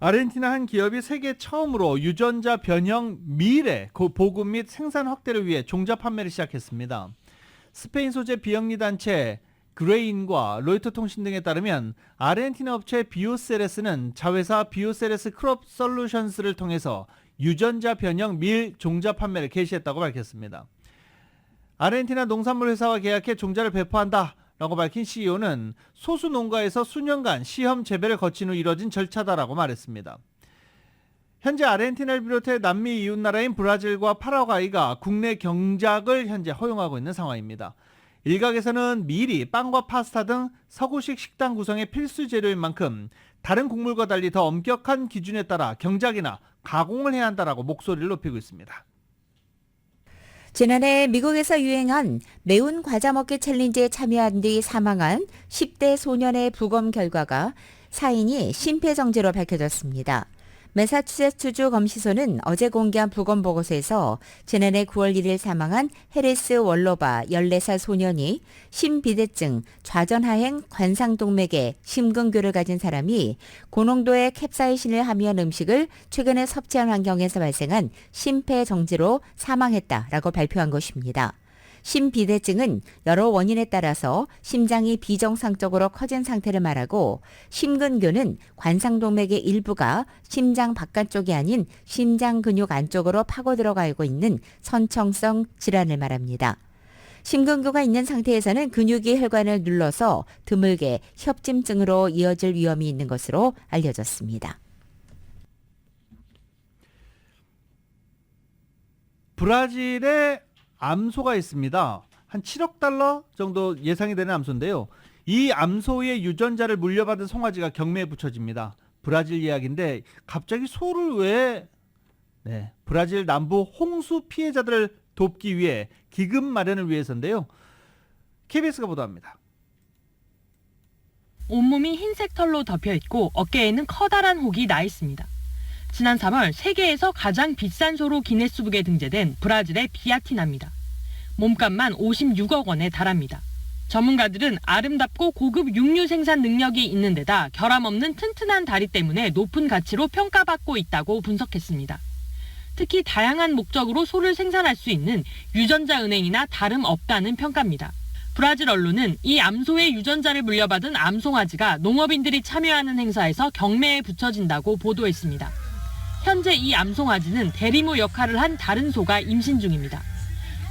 아르헨티나 한 기업이 세계 처음으로 유전자 변형 밀의 보급 및 생산 확대를 위해 종자 판매를 시작했습니다. 스페인 소재 비영리 단체 그레인과 로이터 통신 등에 따르면 아르헨티나 업체 비오세레스는 자회사 비오세레스 크롭 솔루션스를 통해서 유전자 변형 밀 종자 판매를 개시했다고 밝혔습니다. 아르헨티나 농산물 회사와 계약해 종자를 배포한다 라고 밝힌 CEO는 소수 농가에서 수년간 시험 재배를 거친 후 이뤄진 절차다라고 말했습니다. 현재 아르헨티나를 비롯해 남미 이웃나라인 브라질과 파라과이가 국내 경작을 현재 허용하고 있는 상황입니다. 일각에서는 밀이 빵과 파스타 등 서구식 식당 구성의 필수 재료인 만큼 다른 곡물과 달리 더 엄격한 기준에 따라 경작이나 가공을 해야 한다라고 목소리를 높이고 있습니다. 지난해 미국에서 유행한 매운 과자 먹기 챌린지에 참여한 뒤 사망한 10대 소년의 부검 결과가 사인이 심폐정지로 밝혀졌습니다. 매사추세츠주 검시소는 어제 공개한 부검 보고서에서 지난해 9월 1일 사망한 해리스 월로바 14살 소년이 심비대증, 좌전하행 관상동맥에 심근교를 가진 사람이 고농도의 캡사이신을 함유한 음식을 최근에 섭취한 환경에서 발생한 심폐정지로 사망했다라고 발표한 것입니다. 심비대증은 여러 원인에 따라서 심장이 비정상적으로 커진 상태를 말하고 심근교는 관상동맥의 일부가 심장 바깥쪽이 아닌 심장 근육 안쪽으로 파고 들어가고 있는 선천성 질환을 말합니다. 심근교가 있는 상태에서는 근육이 혈관을 눌러서 드물게 협짐증으로 이어질 위험이 있는 것으로 알려졌습니다. 브라질의 암소가 있습니다. 한 7억 달러 정도 예상이 되는 암소인데요. 이 암소의 유전자를 물려받은 송아지가 경매에 붙여집니다. 브라질 이야기인데 갑자기 소를 왜 브라질 남부 홍수 피해자들을 돕기 위해 기금 마련을 위해서인데요. KBS가 보도합니다. 온몸이 흰색 털로 덮여있고 어깨에는 커다란 혹이 나 있습니다. 지난 3월 세계에서 가장 비싼 소로 기네스북에 등재된 브라질의 비아티나입니다. 몸값만 56억 원에 달합니다. 전문가들은 아름답고 고급 육류 생산 능력이 있는 데다 결함 없는 튼튼한 다리 때문에 높은 가치로 평가받고 있다고 분석했습니다. 특히 다양한 목적으로 소를 생산할 수 있는 유전자 은행이나 다름없다는 평가입니다. 브라질 언론은 이 암소의 유전자를 물려받은 암송아지가 농업인들이 참여하는 행사에서 경매에 붙여진다고 보도했습니다. 현재 이 암송아지는 대리모 역할을 한 다른 소가 임신 중입니다.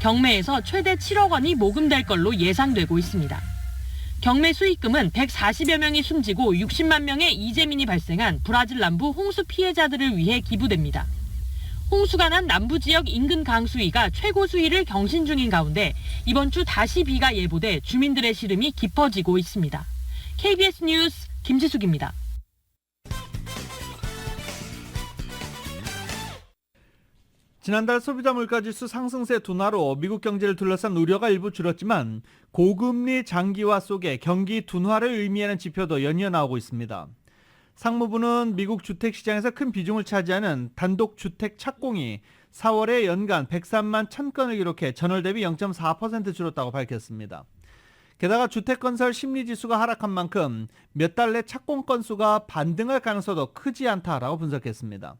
경매에서 최대 7억 원이 모금될 걸로 예상되고 있습니다. 경매 수익금은 140여 명이 숨지고 60만 명의 이재민이 발생한 브라질 남부 홍수 피해자들을 위해 기부됩니다. 홍수가 난 남부 지역 인근 강수위가 최고 수위를 경신 중인 가운데 이번 주 다시 비가 예보돼 주민들의 시름이 깊어지고 있습니다. KBS 뉴스 김지숙입니다. 지난달 소비자 물가지수 상승세 둔화로 미국 경제를 둘러싼 우려가 일부 줄었지만 고금리 장기화 속에 경기 둔화를 의미하는 지표도 연이어 나오고 있습니다. 상무부는 미국 주택시장에서 큰 비중을 차지하는 단독주택 착공이 4월에 연간 103만 1000건을 기록해 전월 대비 0.4% 줄었다고 밝혔습니다. 게다가 주택건설 심리지수가 하락한 만큼 몇 달 내 착공 건수가 반등할 가능성도 크지 않다라고 분석했습니다.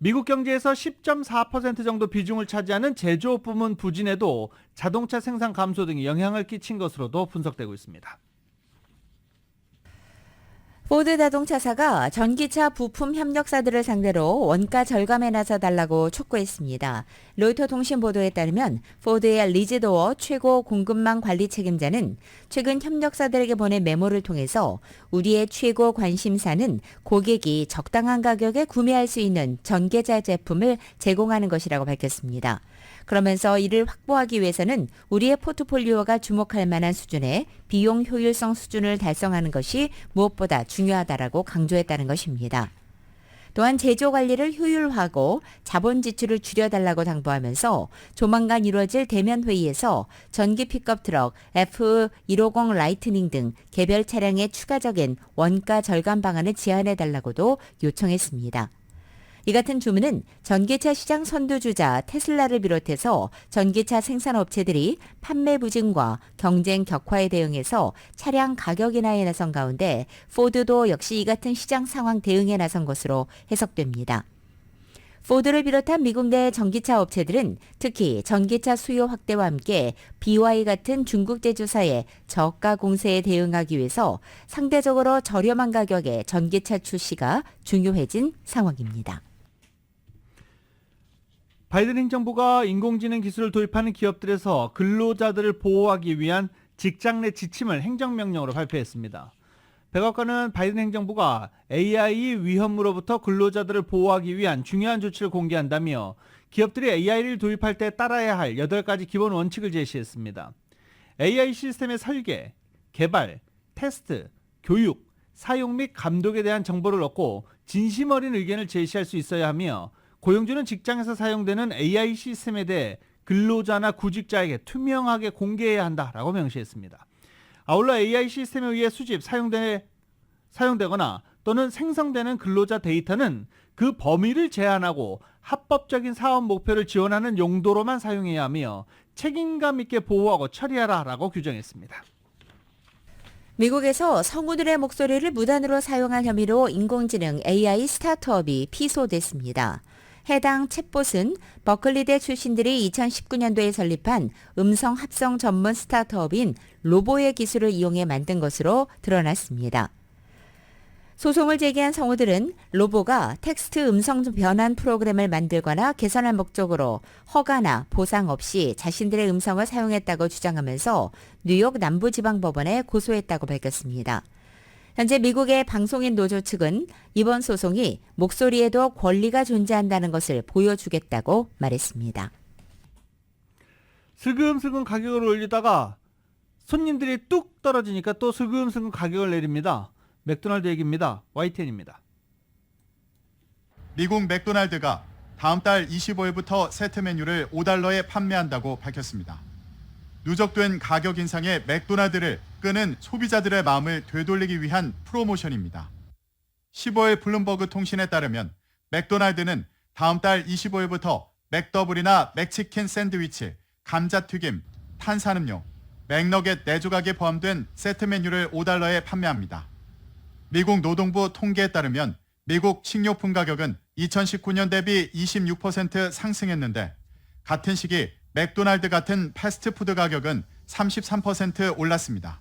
미국 경제에서 10.4% 정도 비중을 차지하는 제조업 부문 부진에도 자동차 생산 감소 등이 영향을 끼친 것으로도 분석되고 있습니다. 포드 자동차사가 전기차 부품 협력사들을 상대로 원가 절감에 나서달라고 촉구했습니다. 로이터 통신 보도에 따르면 포드의 리즈 도어 최고 공급망 관리 책임자는 최근 협력사들에게 보낸 메모를 통해서 우리의 최고 관심사는 고객이 적당한 가격에 구매할 수 있는 전기차 제품을 제공하는 것이라고 밝혔습니다. 그러면서 이를 확보하기 위해서는 우리의 포트폴리오가 주목할 만한 수준의 비용 효율성 수준을 달성하는 것이 무엇보다 중요하다라고 강조했다는 것입니다. 또한 제조 관리를 효율화하고 자본 지출을 줄여달라고 당부하면서 조만간 이루어질 대면 회의에서 전기 픽업 트럭 F150 라이트닝 등 개별 차량의 추가적인 원가 절감 방안을 제안해달라고도 요청했습니다. 이 같은 주문은 전기차 시장 선두주자 테슬라를 비롯해서 전기차 생산업체들이 판매 부진과 경쟁 격화에 대응해서 차량 가격 인하에 나선 가운데 포드도 역시 이 같은 시장 상황 대응에 나선 것으로 해석됩니다. 포드를 비롯한 미국 내 전기차 업체들은 특히 전기차 수요 확대와 함께 BY 같은 중국 제조사의 저가 공세에 대응하기 위해서 상대적으로 저렴한 가격의 전기차 출시가 중요해진 상황입니다. 바이든 행정부가 인공지능 기술을 도입하는 기업들에서 근로자들을 보호하기 위한 직장 내 지침을 행정명령으로 발표했습니다. 백악관은 바이든 행정부가 AI 위험으로부터 근로자들을 보호하기 위한 중요한 조치를 공개한다며 기업들이 AI를 도입할 때 따라야 할 8가지 기본 원칙을 제시했습니다. AI 시스템의 설계, 개발, 테스트, 교육, 사용 및 감독에 대한 정보를 얻고 진심 어린 의견을 제시할 수 있어야 하며 고용주는 직장에서 사용되는 AI 시스템에 대해 근로자나 구직자에게 투명하게 공개해야 한다라고 명시했습니다. 아울러 AI 시스템에 의해 수집, 사용되거나 또는 생성되는 근로자 데이터는 그 범위를 제한하고 합법적인 사업 목표를 지원하는 용도로만 사용해야 하며 책임감 있게 보호하고 처리하라라고 규정했습니다. 미국에서 성우들의 목소리를 무단으로 사용한 혐의로 인공지능 AI 스타트업이 피소됐습니다. 해당 챗봇은 버클리대 출신들이 2019년도에 설립한 음성 합성 전문 스타트업인 로보의 기술을 이용해 만든 것으로 드러났습니다. 소송을 제기한 성우들은 로보가 텍스트 음성 변환 프로그램을 만들거나 개선할 목적으로 허가나 보상 없이 자신들의 음성을 사용했다고 주장하면서 뉴욕 남부지방법원에 고소했다고 밝혔습니다. 현재 미국의 방송인 노조 측은 이번 소송이 목소리에도 권리가 존재한다는 것을 보여주겠다고 말했습니다. 슬금슬금 가격을 올리다가 손님들이 뚝 떨어지니까 또 슬금슬금 가격을 내립니다. 맥도날드 얘기입니다. YTN입니다. 미국 맥도날드가 다음 달 25일부터 세트 메뉴를 $5에 판매한다고 밝혔습니다. 누적된 가격 인상에 맥도날드를 끄는 소비자들의 마음을 되돌리기 위한 프로모션입니다. 15일 블룸버그 통신에 따르면 맥도날드는 다음 달 25일부터 맥더블이나 맥치킨 샌드위치, 감자튀김, 탄산음료, 맥너겟 4조각이 포함된 세트 메뉴를 $5에 판매합니다. 미국 노동부 통계에 따르면 미국 식료품 가격은 2019년 대비 26% 상승했는데 같은 시기 맥도날드 같은 패스트푸드 가격은 33% 올랐습니다.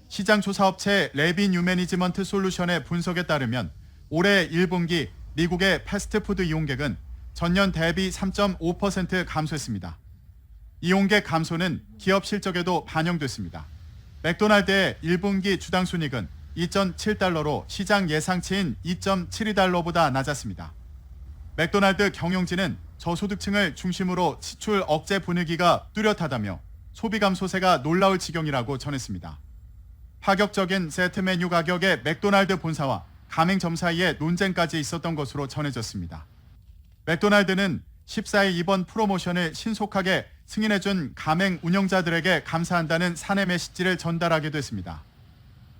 시장 조사업체 레빈 유매니지먼트 솔루션의 분석에 따르면 올해 1분기 미국의 패스트푸드 이용객은 전년 대비 3.5% 감소했습니다. 이용객 감소는 기업 실적에도 반영됐습니다. 맥도날드의 1분기 주당 순이익은 $2.7로 시장 예상치인 $2.72보다 낮았습니다. 맥도날드 경영진은 저소득층을 중심으로 지출 억제 분위기가 뚜렷하다며 소비 감소세가 놀라울 지경이라고 전했습니다. 파격적인 세트 메뉴 가격의 맥도날드 본사와 가맹점 사이에 논쟁까지 있었던 것으로 전해졌습니다. 맥도날드는 14일 이번 프로모션을 신속하게 승인해준 가맹 운영자들에게 감사한다는 사내 메시지를 전달하기도 했습니다.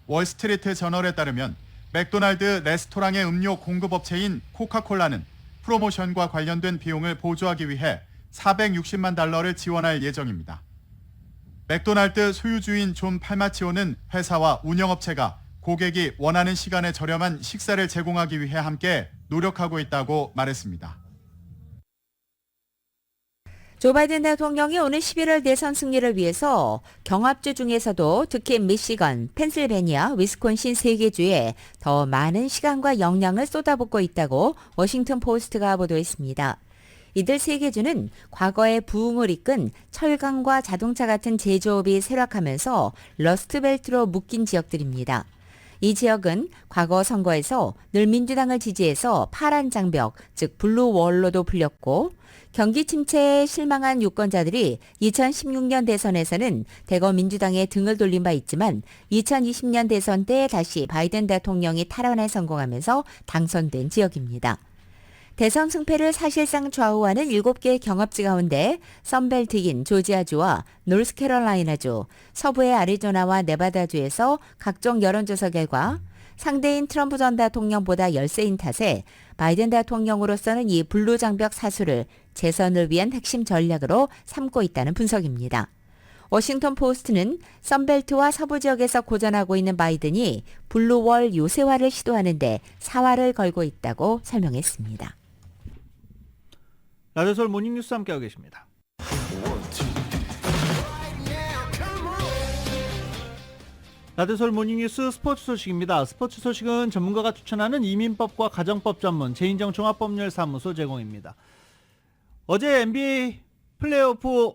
월스트리트 저널에 따르면 맥도날드 레스토랑의 음료 공급업체인 코카콜라는 프로모션과 관련된 비용을 보조하기 위해 $460만 지원할 예정입니다. 맥도날드 소유주인 존 팔마치오는 회사와 운영업체가 고객이 원하는 시간에 저렴한 식사를 제공하기 위해 함께 노력하고 있다고 말했습니다. 조 바이든 대통령이 오는 11월 대선 승리를 위해서 경합주 중에서도 특히 미시건, 펜실베니아, 위스콘신 3개 주에 더 많은 시간과 역량을 쏟아붓고 있다고 워싱턴 포스트가 보도했습니다. 이들 3개 주는 과거의 부흥을 이끈 철강과 자동차 같은 제조업이 쇠락하면서 러스트벨트로 묶인 지역들입니다. 이 지역은 과거 선거에서 늘 민주당을 지지해서 파란 장벽, 즉 블루월로도 불렸고 경기 침체에 실망한 유권자들이 2016년 대선에서는 대거 민주당에 등을 돌린 바 있지만 2020년 대선 때 다시 바이든 대통령이 탈환에 성공하면서 당선된 지역입니다. 대선 승패를 사실상 좌우하는 7개 경합지 가운데 선벨트인 조지아주와 노스캐롤라이나주, 서부의 아리조나와 네바다주에서 각종 여론조사 결과 상대인 트럼프 전 대통령보다 열세인 탓에 바이든 대통령으로서는 이 블루장벽 사수를 재선을 위한 핵심 전략으로 삼고 있다는 분석입니다. 워싱턴 포스트는 선벨트와 서부 지역에서 고전하고 있는 바이든이 블루월 요새화를 시도하는데 사활을 걸고 있다고 설명했습니다. 라디오 서울 모닝뉴스 함께하고 계십니다. 라디오 서울 모닝뉴스 스포츠 소식입니다. 스포츠 소식은 전문가가 추천하는 이민법과 가정법 전문 제인정 종합법률사무소 제공입니다. 어제 NBA 플레이오프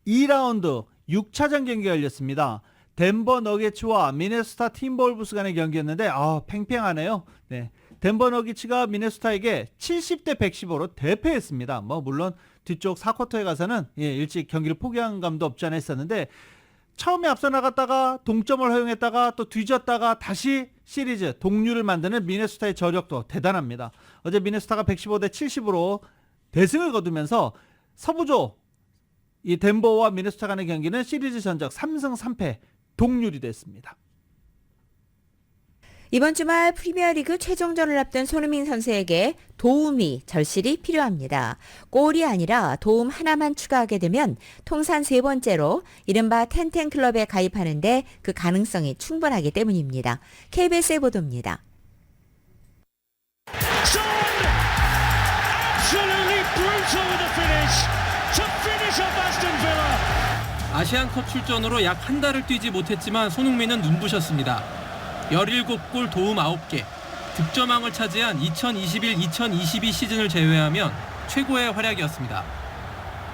2라운드 6차전 경기가 열렸습니다. 덴버 너게츠와 미네소타 팀볼브스 간의 경기였는데 팽팽하네요. 네. 덴버 너게츠가 미네소타에게 70대 115로 대패했습니다. 물론 뒤쪽 4쿼터에 가서는 일찍 경기를 포기한 감도 없지 않아 있었는데 처음에 앞서 나갔다가 동점을 허용했다가 또 뒤졌다가 다시 시리즈 동률을 만드는 미네소타의 저력도 대단합니다. 어제 미네소타가 115대 70으로 대승을 거두면서 서부조 이 덴버와 미네소타 간의 경기는 시리즈 전적 3승 3패 동률이 됐습니다. 이번 주말 프리미어리그 최종전을 앞둔 손흥민 선수에게 도움이 절실히 필요합니다. 골이 아니라 도움 하나만 추가하게 되면 통산 3번째로 이른바 텐텐클럽에 가입하는데 그 가능성이 충분하기 때문입니다. KBS의 보도입니다. 아시안컵 출전으로 약 한 달을 뛰지 못했지만 손흥민은 눈부셨습니다. 17골 도움 9개, 득점왕을 차지한 2021-2022 시즌을 제외하면 최고의 활약이었습니다.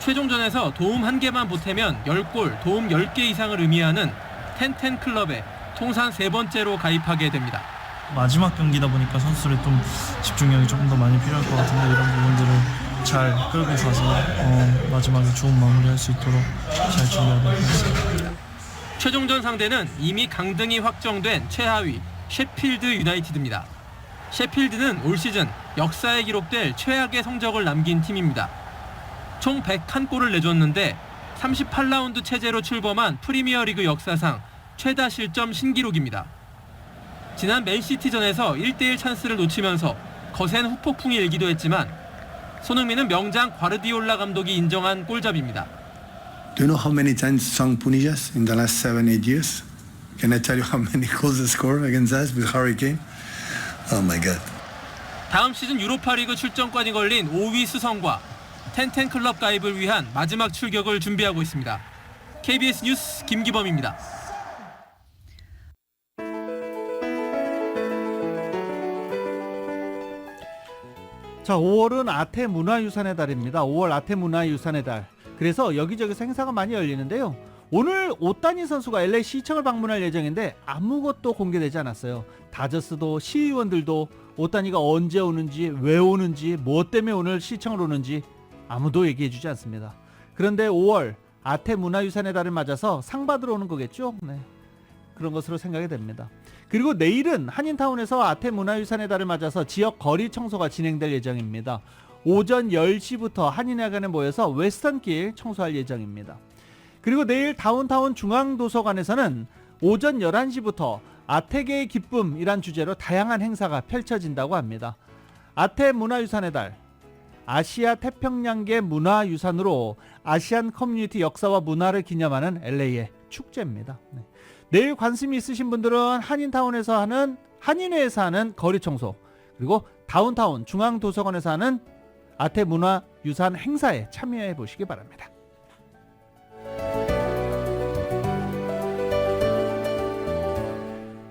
최종전에서 도움 1개만 보태면 10골, 도움 10개 이상을 의미하는 텐텐클럽에 통산 3번째로 가입하게 됩니다. 마지막 경기다 보니까 선수들의 좀 집중력이 조금 더 많이 필요할 것 같은데 이런 부분들을 잘 끌고 가서 마지막에 좋은 마무리할 수 있도록 잘 준비하도록 하겠습니다. 최종전 상대는 이미 강등이 확정된 최하위 셰필드 유나이티드입니다. 셰필드는 올 시즌 역사에 기록될 최악의 성적을 남긴 팀입니다. 총 101골을 내줬는데 38라운드 체제로 출범한 프리미어리그 역사상 최다 실점 신기록입니다. 지난 맨시티전에서 1대1 찬스를 놓치면서 거센 후폭풍이 일기도 했지만 손흥민은 명장 과르디올라 감독이 인정한 골잡이입니다. Do you know how many times Sang punished us in the last 7-8 years? Can I tell you how many goals they scored against us with Harry Kane? Oh my God. 다음 시즌 유로파리그 출전권이 걸린 5위 수성과 텐텐클럽 가입을 위한 마지막 출격을 준비하고 있습니다. KBS 뉴스 김기범입니다. 자, 5월은 아태 문화유산의 달입니다. 5월 아태 문화유산의 달. 그래서 여기저기서 행사가 많이 열리는데요. 오늘 오타니 선수가 LA 시청을 방문할 예정인데 아무것도 공개되지 않았어요. 다저스도 시의원들도 오타니가 언제 오는지, 왜 오는지, 무엇 때문에 오늘 시청을 오는지 아무도 얘기해주지 않습니다. 그런데 5월 아태 문화유산의 달을 맞아서 상 받으러 오는 거겠죠? 네, 그런 것으로 생각이 됩니다. 그리고 내일은 한인타운에서 아태 문화유산의 달을 맞아서 지역 거리 청소가 진행될 예정입니다. 오전 10시부터 한인회관에 모여서 웨스턴길 청소할 예정입니다. 그리고 내일 다운타운 중앙도서관에서는 오전 11시부터 아태계의 기쁨이란 주제로 다양한 행사가 펼쳐진다고 합니다. 아태 문화유산의 달, 아시아 태평양계 문화유산으로 아시안 커뮤니티 역사와 문화를 기념하는 LA의 축제입니다. 네. 내일 관심이 있으신 분들은 한인타운에서 하는 한인회에서 하는 거리 청소, 그리고 다운타운 중앙도서관에서 하는 아태문화유산 행사에 참여해 보시기 바랍니다.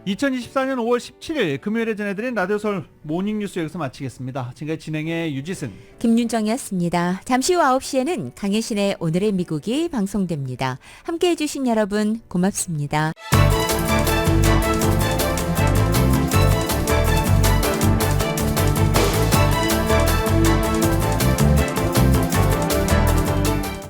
(2024년 5월 17일) 금요일에 전해드린 라디오 서울 모닝뉴스 여기서 마치겠습니다. 지금까지 진행의 유지승, 김윤정이었습니다. 잠시 후 9시에는 강혜신의 오늘의 미국이 방송됩니다. 함께해 주신 여러분 고맙습니다.